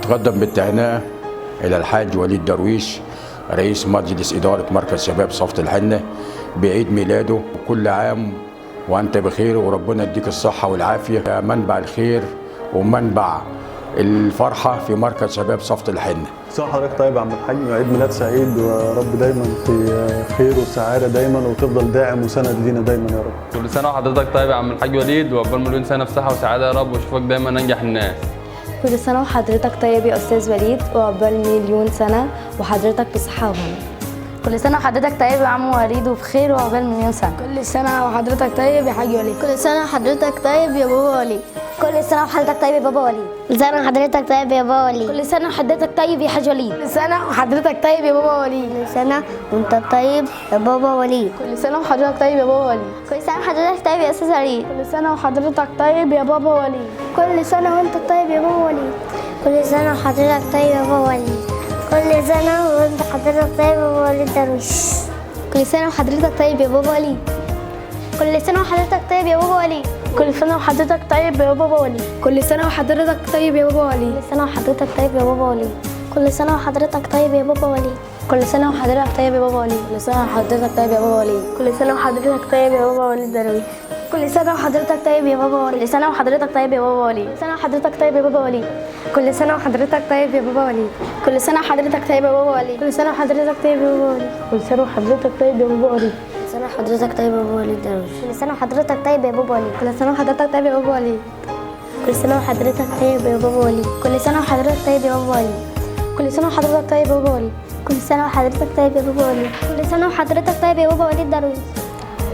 نتقدم بالتهنئة إلى الحاج وليد درويش رئيس مجلس إدارة مركز شباب صفة الحنة بعيد ميلاده. كل عام وأنت بخير وربنا يديك الصحة والعافية، منبع الخير ومنبع الفرحة في مركز شباب صفة الحنة. صح حضرتك طيب يا عم الحاج، عيد ميلاد سعيد ورب دايما في خير وسعادة دايما وتفضل داعم وسند لينا دايما يا رب. كل سنة وحضرتك طيب يا عم الحاج وليد، وعقبال مليون سنة في صحة وسعادة يا رب، واشوفك دايما انجح الناس. كل سنة وحضرتك طيب يا أستاذ وليد، وعقبال مليون سنة وحضرتك بصحة وهنا. كل سنة وحضرتك طيب يا عم وليد وبخير وعقبال مليون سنة. كل سنة وحضرتك طيب يا حاج وليد. كل سنة وحضرتك طيب يا بابا وليد. كل سنة وحضرتك طيب يا بابا وليد. كل سنة وحضرتك طيب يا بابا وليد. كل سنة وحضرتك طيب يا حاج وليد. كل سنة وحضرتك طيب يا بابا وليد. كل سنة وانت طيب يا بابا وليد. كل سنة وحضرتك طيب يا بابا وليد. كل سنة وحضرتك طيب يا أستاذ وليد. كل سنة وحضرتك طيب يا بابا وليد. كل سنة وانت طيب يا بابا وليد. كل سنة وحضرتك طيب يا بابا وليد. كل سنة وانت حضرتك طيب يا بابا وليد درويش. كل سنة وحضرتك طيب يا بابا وليد. كل سنة وحضرتك طيب يا بابا وليد. كل سنة وحضرتك طيب يا بابا وليد. كل سنة وحضرتك طيب يا بابا وليد. كل سنة وحضرتك طيب يا بابا وليد. كل سنة وحضرتك طيب يا بابا وليد. كل سنة وحضرتك طيب يا بابا وليد. كل سنة وحضرتك طيب يا بابا وليد. كل سنة وحضرتك طيب يا بابا وليد درويش. كل سنة وحضرتك طيب يا بابا وليد. كل سنة وحضرتك طيب يا بابا وليد. كل سنة وحضرتك طيب يا بابا وليد. كل سنة وحضرتك طيب يا بابا وليد. كل سنة وحضرتك طيب يا بابا وليد. كل سنة وحضرتك طيب يا بابا وليد. كل سنة وحضرتك طيب يا بابا وليد. كل سنة وحضرتك طيب يا بابا وليد درويش. كل سنة وحضرتك طيب يا بابا وليد. كل سنة وحضرتك طيب يا بابا وليد. كل سنة وحضرتك طيب يا بابا وليد. كل سنة وحضرتك طيب يا بابا وليد. كل سنة وحضرتك طيب يا بابا وليد. كل سنة وحضرتك طيب يا بابا وليد. كل سنة وحضرتك طيب يا بابا وليد درويش.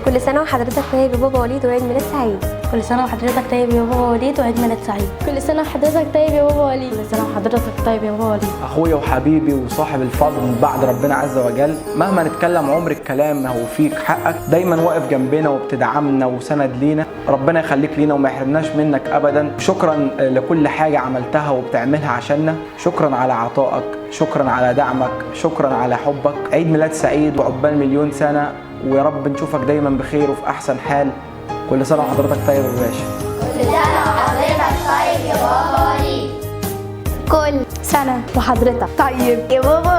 كل سنة وحضرتك طيب يا بابا وليد وعيد ميلاد سعيد. كل سنة وحضرتك طيب يا بابا وليد وعيد ميلاد سعيد. كل سنة وحضرتك طيب يا بابا وليد. كل سنة وحضرتك طيب يا بابا وليد. اخويا وحبيبي وصاحب الفضل بعد ربنا عز وجل، مهما نتكلم عمر الكلام هو فيك حقك، دايما واقف جنبنا وبتدعمنا وسند لينا، ربنا يخليك لينا وما يحرمناش منك ابدا. شكرا لكل حاجة عملتها وبتعملها عشاننا، شكرا على عطائك، شكرا على دعمك، شكرا على حبك. عيد ميلاد سعيد وعقبال مليون سنة، ويا رب نشوفك دايما بخير وفي احسن حال. كل سنة وحضرتك طيب يا باشا. كل سنة وحضرتك طيب يا بابا وليد. كل سنة وحضرتك طيب يا بابا